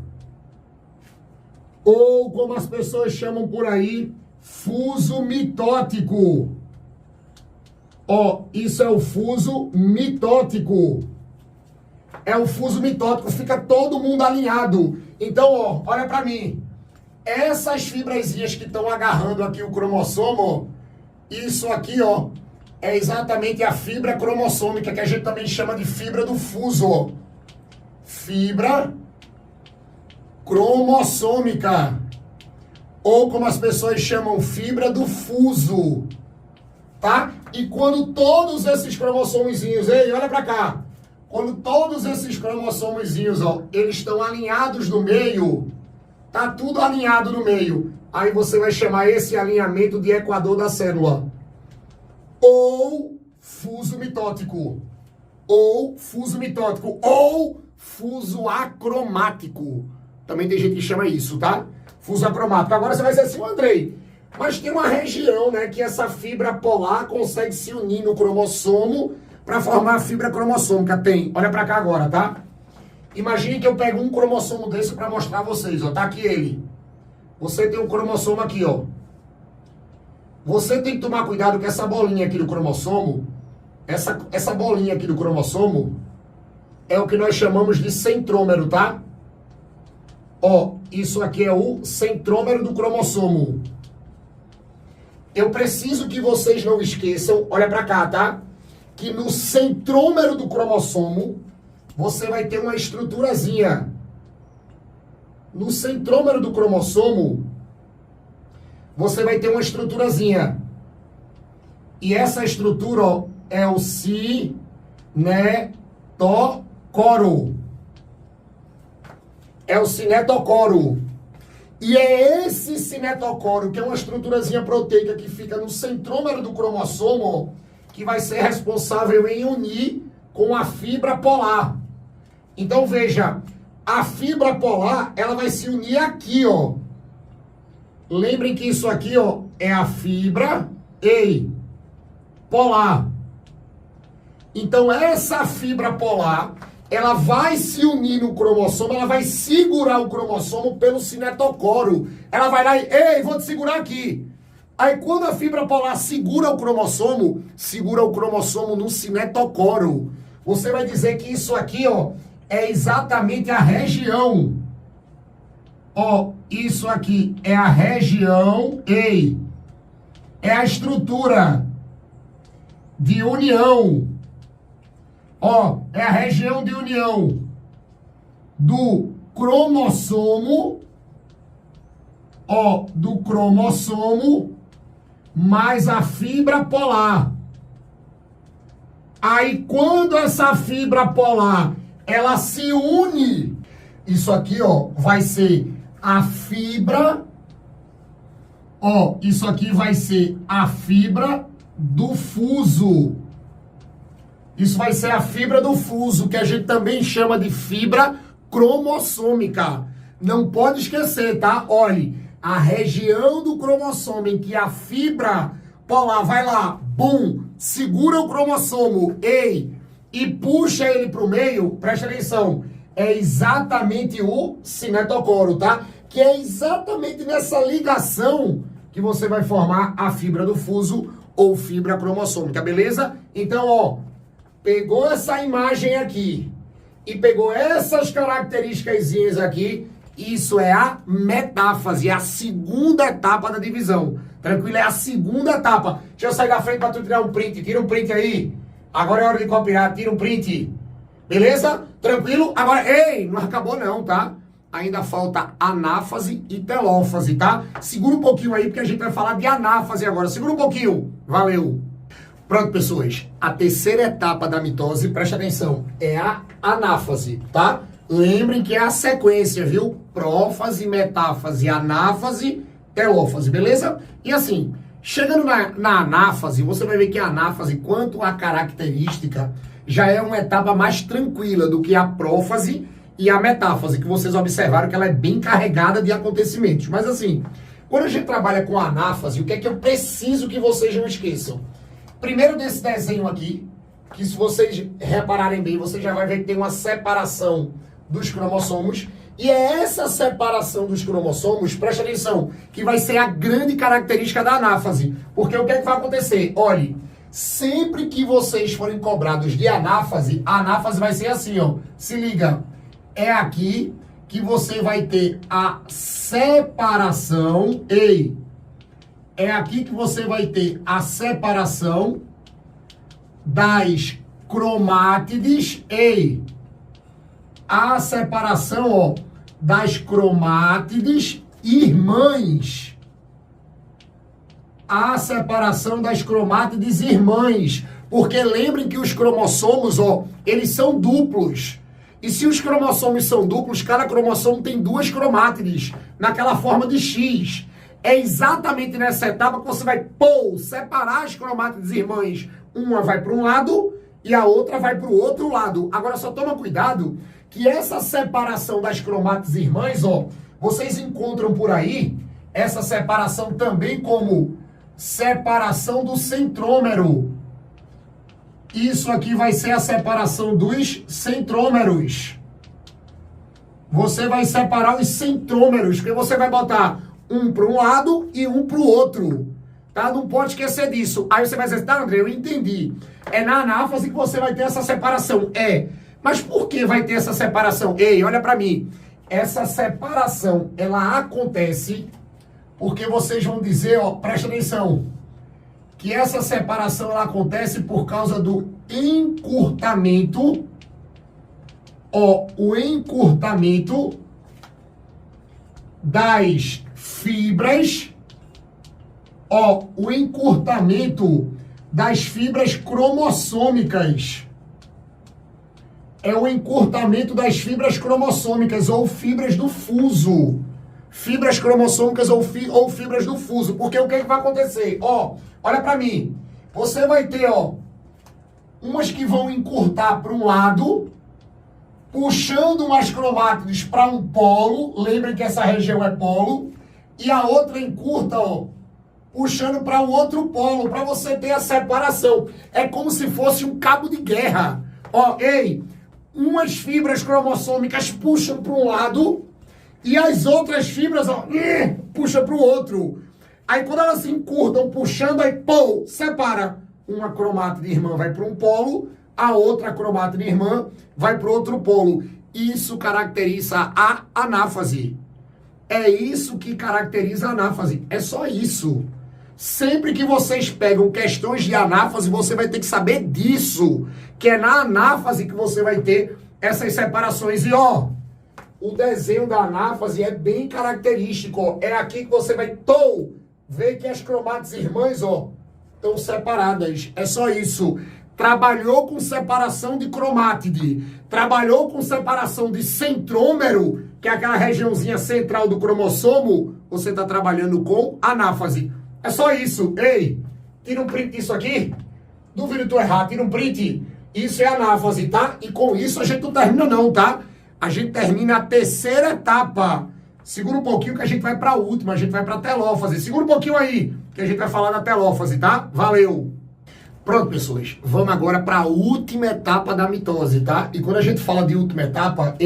Ou como as pessoas chamam por aí, fuso mitótico. Ó, isso é o fuso mitótico. É o fuso mitótico, fica todo mundo alinhado. Então, ó, olha pra mim. Essas fibrazinhas que estão agarrando aqui o cromossomo, isso aqui, ó, é exatamente a fibra cromossômica, que a gente também chama de fibra do fuso. Fibra cromossômica. Ou como as pessoas chamam, fibra do fuso. Tá? E quando todos esses cromossomozinhos, olha pra cá. Quando todos esses cromossomozinhos, ó, eles estão alinhados no meio, tá tudo alinhado no meio. Aí você vai chamar esse alinhamento de equador da célula. Ou fuso mitótico. Ou fuso mitótico. Ou fuso acromático. Também tem gente que chama isso, tá? Fuso acromático. Agora você vai dizer assim, Andrei, mas tem uma região, né, que essa fibra polar consegue se unir no cromossomo para formar a fibra cromossômica. Tem. Olha para cá agora, tá? Imagine que eu pego um cromossomo desse para mostrar a vocês, ó. Tá aqui ele. Você tem um cromossomo aqui, ó. Você tem que tomar cuidado com essa bolinha aqui do cromossomo. Essa bolinha aqui do cromossomo é o que nós chamamos de centrômero, tá? Ó, isso aqui é o centrômero do cromossomo. Eu preciso que vocês não esqueçam, olha pra cá, tá? Que no centrômero do cromossomo, você vai ter uma estruturazinha. No centrômero do cromossomo, você vai ter uma estruturazinha. E essa estrutura, ó, é o cinetocoro. É o cinetocoro. E é esse cinetocoro, que é uma estruturazinha proteica que fica no centrômero do cromossomo, que vai ser responsável em unir com a fibra polar. Então veja, a fibra polar, ela vai se unir aqui, ó. Lembrem que isso aqui, ó, é a fibra polar. Então essa fibra polar, ela vai se unir no cromossomo, ela vai segurar o cromossomo pelo cinetocoro. Ela vai lá e, vou te segurar aqui. Aí quando a fibra polar segura o cromossomo no cinetocoro. Você vai dizer que isso aqui, ó, é exatamente a região. Ó, isso aqui é a região, é a estrutura de união. Ó, é a região de união do cromossomo, ó, do cromossomo mais a fibra polar. Aí quando essa fibra polar, ela se une, isso aqui, ó, vai ser a fibra, ó, isso aqui vai ser a fibra do fuso. Isso vai ser a fibra do fuso, que a gente também chama de fibra cromossômica. Não pode esquecer, tá? Olhe, a região do cromossomo em que a fibra polar vai lá, bum, segura o cromossomo, e puxa ele para o meio, presta atenção, é exatamente o cinetocoro, tá? Que é exatamente nessa ligação que você vai formar a fibra do fuso ou fibra cromossômica, beleza? Então, ó, pegou essa imagem aqui e pegou essas características aqui, Isso é a metáfase, é a segunda etapa da divisão. Tranquilo? É a segunda etapa. Deixa eu sair da frente para tu tirar um print. Tira um print aí. Agora é hora de copiar. Tira um print. Beleza? Tranquilo? Agora, ei, não acabou não, tá? Ainda falta anáfase e telófase, tá? Segura um pouquinho aí, porque a gente vai falar de anáfase agora. Segura um pouquinho. Valeu. Pronto, pessoas. A terceira etapa da mitose, presta atenção, é a anáfase, tá? Lembrem que é a sequência, viu? Prófase, metáfase, anáfase, telófase, beleza? E assim, chegando na anáfase, você vai ver que a anáfase, quanto à característica, já é uma etapa mais tranquila do que a prófase e a metáfase, que vocês observaram que ela é bem carregada de acontecimentos. Mas assim, quando a gente trabalha com a anáfase, o que é que eu preciso que vocês não esqueçam? Primeiro desse desenho aqui, que se vocês repararem bem, você já vai ver que tem uma separação dos cromossomos. E é essa separação dos cromossomos, presta atenção, que vai ser a grande característica da anáfase. Porque o que é que vai acontecer? Olhe, sempre que vocês forem cobrados de anáfase, a anáfase vai ser assim, ó. Se liga, é aqui que você vai ter a separação, é aqui que você vai ter a separação das cromátides, a separação, ó, das cromátides irmãs. A separação das cromátides irmãs. Porque lembrem que os cromossomos, ó, eles são duplos. E se os cromossomos são duplos, cada cromossomo tem duas cromátides, naquela forma de X. É exatamente nessa etapa que você vai, separar as cromátides irmãs. Uma vai para um lado e a outra vai para o outro lado. Agora só toma cuidado que essa separação das cromátides irmãs, ó, vocês encontram por aí essa separação também como separação do centrômero. Isso aqui vai ser a separação dos centrômeros. Você vai separar os centrômeros, porque você vai botar um para um lado e um para o outro. Tá? Não pode esquecer disso. Aí você vai dizer, tá, André, eu entendi. É na anáfase que você vai ter essa separação. Mas por que vai ter essa separação? Olha para mim. Essa separação, ela acontece porque vocês vão dizer, ó, presta atenção, que essa separação ela acontece por causa do encurtamento, o encurtamento das fibras, o encurtamento das fibras cromossômicas. É o encurtamento das fibras cromossômicas ou fibras do fuso. Fibras cromossômicas ou fibras do fuso. Porque o que é que vai acontecer? Olha pra mim. Você vai ter, umas que vão encurtar para um lado, puxando umas cromátides para um polo. Lembrem que essa região é polo. E a outra encurta, puxando para o outro polo, para você ter a separação. É como se fosse um cabo de guerra. Umas fibras cromossômicas puxam para um lado e as outras fibras, puxam para o outro. Aí quando elas se encurtam puxando, aí, separa. Uma cromátide irmã vai para um polo, a outra cromátide irmã vai para o outro polo. Isso caracteriza a anáfase. É isso que caracteriza a anáfase. É só isso. Sempre que vocês pegam questões de anáfase, você vai ter que saber disso. Que é na anáfase que você vai ter essas separações. E o desenho da anáfase é bem característico. É aqui que você vai ver que as cromátides irmãs estão separadas. É só isso. Trabalhou com separação de cromátide. Trabalhou com separação de centrômero, que é aquela regiãozinha central do cromossomo. Você está trabalhando com anáfase. É só isso. Tira um print disso aqui. Duvido tu errar, tira um print. Isso é anáfase, tá? E com isso a gente não termina não, tá? A gente termina a terceira etapa. Segura um pouquinho que a gente vai para a última, a gente vai para a telófase. Segura um pouquinho aí, que a gente vai falar da telófase, tá? Valeu! Pronto, pessoas. Vamos agora para a última etapa da mitose, tá? E quando a gente fala de última etapa,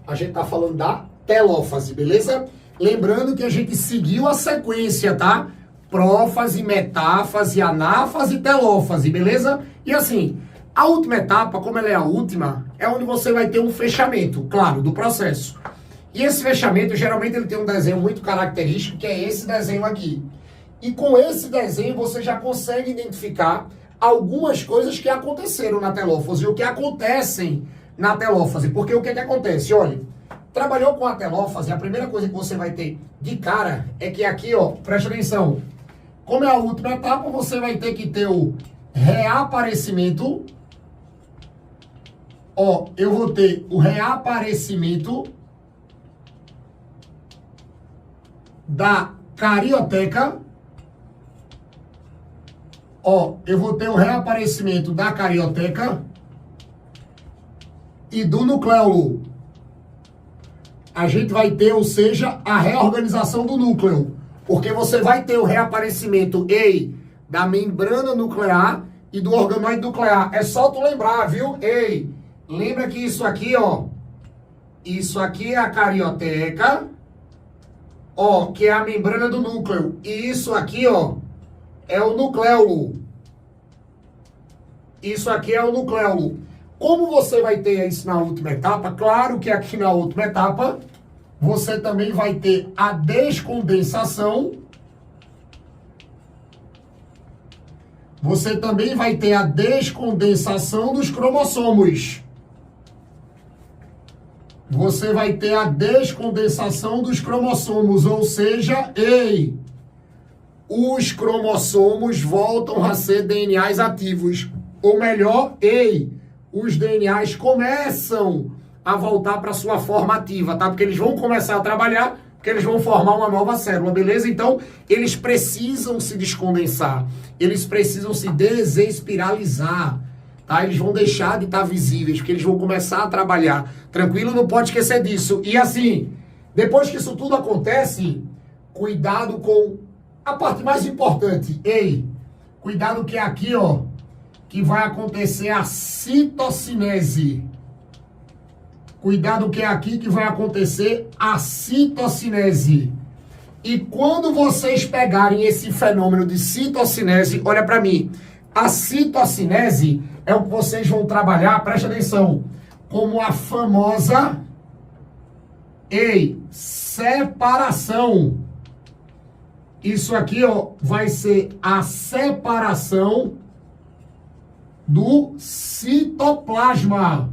a gente tá falando da telófase, beleza? Lembrando que a gente seguiu a sequência, tá? Prófase, metáfase, anáfase e telófase, beleza? E assim, a última etapa, como ela é a última, é onde você vai ter um fechamento, claro, do processo. E esse fechamento, geralmente, ele tem um desenho muito característico, que é esse desenho aqui. E com esse desenho, você já consegue identificar algumas coisas que aconteceram na telófase, o que acontecem na telófase. Porque o que acontece? Olha, trabalhou com a telófase, a primeira coisa que você vai ter de cara é que aqui, ó, preste atenção, como é a última etapa, você vai ter que ter o reaparecimento. Ó, eu vou ter o reaparecimento da carioteca. Ó, eu vou ter o reaparecimento da carioteca e do nucleolo. A gente vai ter, ou seja, a reorganização do núcleo. Porque você vai ter o reaparecimento, ei, da membrana nuclear e do organoide nuclear. É só tu lembrar, viu? Ei, lembra que isso aqui, ó, isso aqui é a carioteca, ó, que é a membrana do núcleo. E isso aqui, ó, é o nucleolo. Isso aqui é o nucleolo. Como você vai ter isso na última etapa? Claro que aqui na última etapa, você também vai ter a descondensação. Você também vai ter a descondensação dos cromossomos. Você vai ter a descondensação dos cromossomos, ou seja, ei, os cromossomos voltam a ser DNAs ativos. Ou melhor, ei, os DNAs começam a voltar para sua forma ativa, tá? Porque eles vão começar a trabalhar, porque eles vão formar uma nova célula, beleza? Então, eles precisam se descondensar, eles precisam se desespiralizar, tá? Eles vão deixar de estar visíveis, porque eles vão começar a trabalhar. Tranquilo? Não pode esquecer disso. E assim, depois que isso tudo acontece, cuidado com a parte mais importante. Ei, cuidado que é aqui, ó, que vai acontecer a citocinese. Cuidado que é aqui que vai acontecer a citocinese. E quando vocês pegarem esse fenômeno de citocinese, olha para mim, a citocinese é o que vocês vão trabalhar, preste atenção, como a famosa, ei, separação. Isso aqui, ó, vai ser a separação do citoplasma.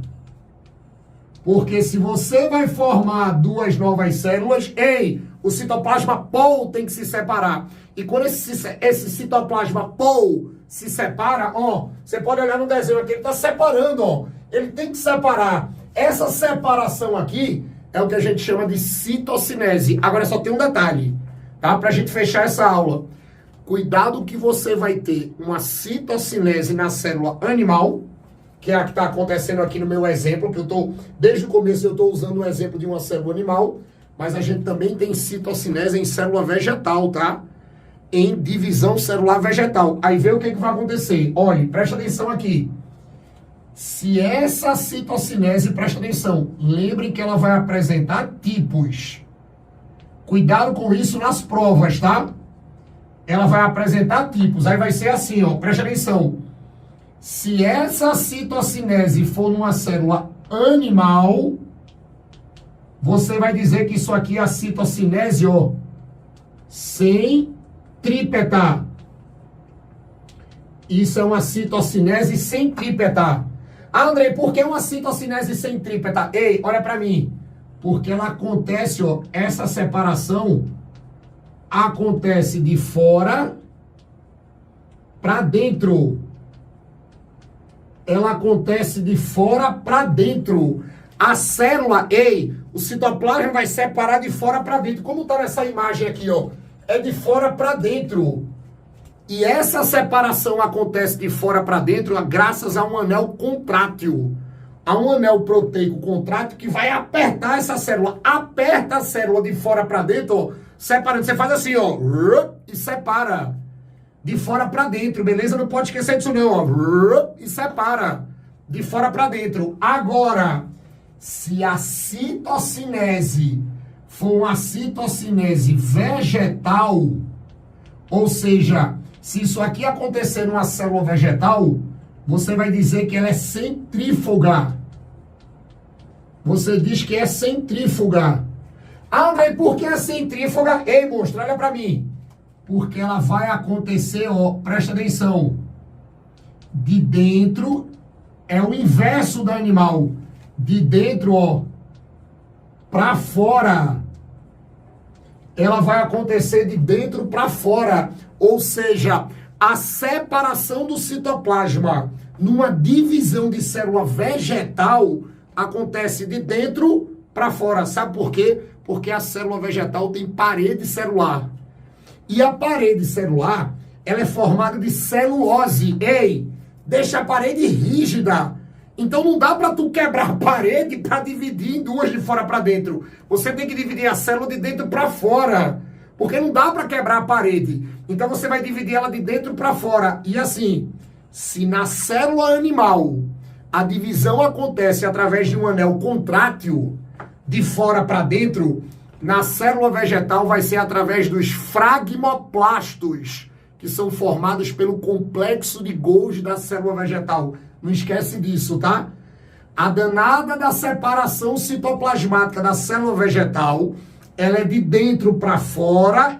Porque se você vai formar duas novas células, ei, o citoplasma POL tem que se separar. E quando esse citoplasma POL se separa, ó, você pode olhar no desenho aqui, ele está separando, ó. Ele tem que separar. Essa separação aqui é o que a gente chama de citocinese. Agora só tem um detalhe, tá? Pra gente fechar essa aula. Cuidado que você vai ter uma citocinese na célula animal, que é a que está acontecendo aqui no meu exemplo, que eu estou, desde o começo eu estou usando o exemplo de uma célula animal, mas a gente também tem citocinese em célula vegetal, tá? Em divisão celular vegetal. Aí vê o que vai acontecer. Olha, presta atenção aqui. Se essa citocinese, presta atenção, lembrem que ela vai apresentar tipos. Cuidado com isso nas provas, tá? Ela vai apresentar tipos. Aí vai ser assim, ó, presta atenção. Se essa citocinese for numa célula animal, você vai dizer que isso aqui é a citocinese, ó, centrípeta. Isso é uma citocinese centrípeta. Ah, Andrei, por que uma citocinese centrípeta? Ei, olha pra mim. Porque ela acontece, ó, essa separação acontece de fora para dentro. Ela acontece de fora para dentro. A célula, ei, o citoplasma vai separar de fora para dentro. Como está nessa imagem aqui, ó? É de fora para dentro. E essa separação acontece de fora para dentro graças a um anel contrátil. Há um anel proteico contrátil que vai apertar essa célula. Aperta a célula de fora para dentro, ó, separando. Você faz assim, ó, e separa. De fora para dentro, beleza? Não pode esquecer disso não, ó. E separa. De fora para dentro. Agora, se a citocinese for uma citocinese vegetal, ou seja, se isso aqui acontecer numa célula vegetal, você vai dizer que ela é centrífuga. Você diz que é centrífuga. André, por que a centrífuga? Ei, monstro, olha pra mim. Porque ela vai acontecer, ó, presta atenção. De dentro é o inverso do animal. De dentro, ó, pra fora. Ela vai acontecer de dentro pra fora. Ou seja, a separação do citoplasma numa divisão de célula vegetal acontece de dentro para fora. Sabe por quê? Porque a célula vegetal tem parede celular. E a parede celular, ela é formada de celulose. Ei, deixa a parede rígida. Então não dá para tu quebrar a parede para dividir em duas de fora para dentro. Você tem que dividir a célula de dentro para fora. Porque não dá para quebrar a parede. Então você vai dividir ela de dentro para fora. E assim, se na célula animal a divisão acontece através de um anel contrátil, de fora para dentro, na célula vegetal vai ser através dos fragmoplastos, que são formados pelo complexo de Golgi da célula vegetal. Não esquece disso, tá? A danada da separação citoplasmática da célula vegetal, ela é de dentro para fora,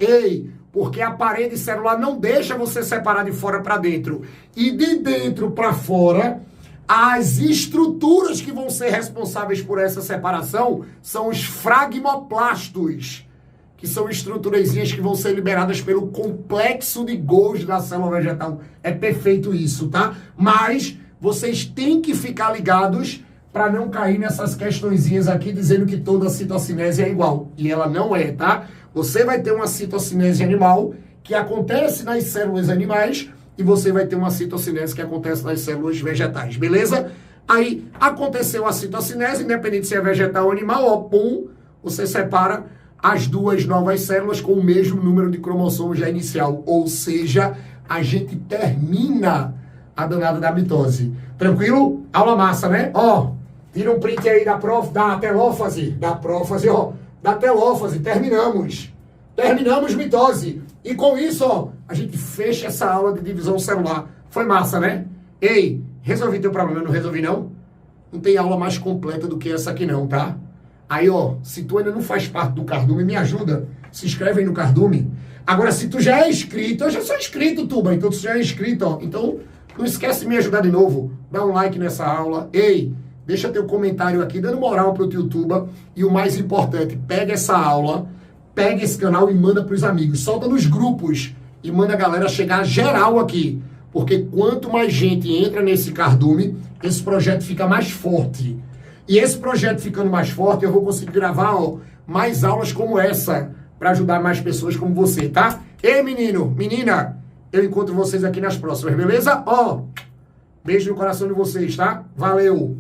porque a parede celular não deixa você separar de fora para dentro. E de dentro para fora, as estruturas que vão ser responsáveis por essa separação são os fragmoplastos, que são estruturazinhas que vão ser liberadas pelo complexo de Golgi da célula vegetal. É perfeito isso, tá? Mas vocês têm que ficar ligados para não cair nessas questõezinhas aqui dizendo que toda citocinese é igual. E ela não é, tá? Você vai ter uma citocinese animal que acontece nas células animais e você vai ter uma citocinese que acontece nas células vegetais, beleza? Aí, aconteceu a citocinese, independente se é vegetal ou animal, ó, pum, você separa as duas novas células com o mesmo número de cromossomos da inicial. Ou seja, a gente termina a danada da mitose. Tranquilo? Aula massa, né? Ó, tira um print aí da telófase, ó, da telófase, terminamos. Terminamos mitose. E com isso, ó, a gente fecha essa aula de divisão celular. Foi massa, né? Ei, resolvi teu problema, não resolvi não? Não tem aula mais completa do que essa aqui não, tá? Aí, ó, se tu ainda não faz parte do Cardume, me ajuda. Se inscreve aí no Cardume. Agora, se tu já é inscrito, eu já sou inscrito, Tuba, então tu já é inscrito, ó. Então, não esquece de me ajudar de novo. Dá um like nessa aula. Ei, deixa teu comentário aqui, dando moral pro Tuba. E o mais importante, pega essa aula, pega esse canal e manda pros amigos. Solta nos grupos e manda a galera chegar geral aqui. Porque quanto mais gente entra nesse Cardume, esse projeto fica mais forte. E esse projeto ficando mais forte, eu vou conseguir gravar, ó, mais aulas como essa, para ajudar mais pessoas como você, tá? Ei, menino, menina, eu encontro vocês aqui nas próximas, beleza? Ó, beijo no coração de vocês, tá? Valeu!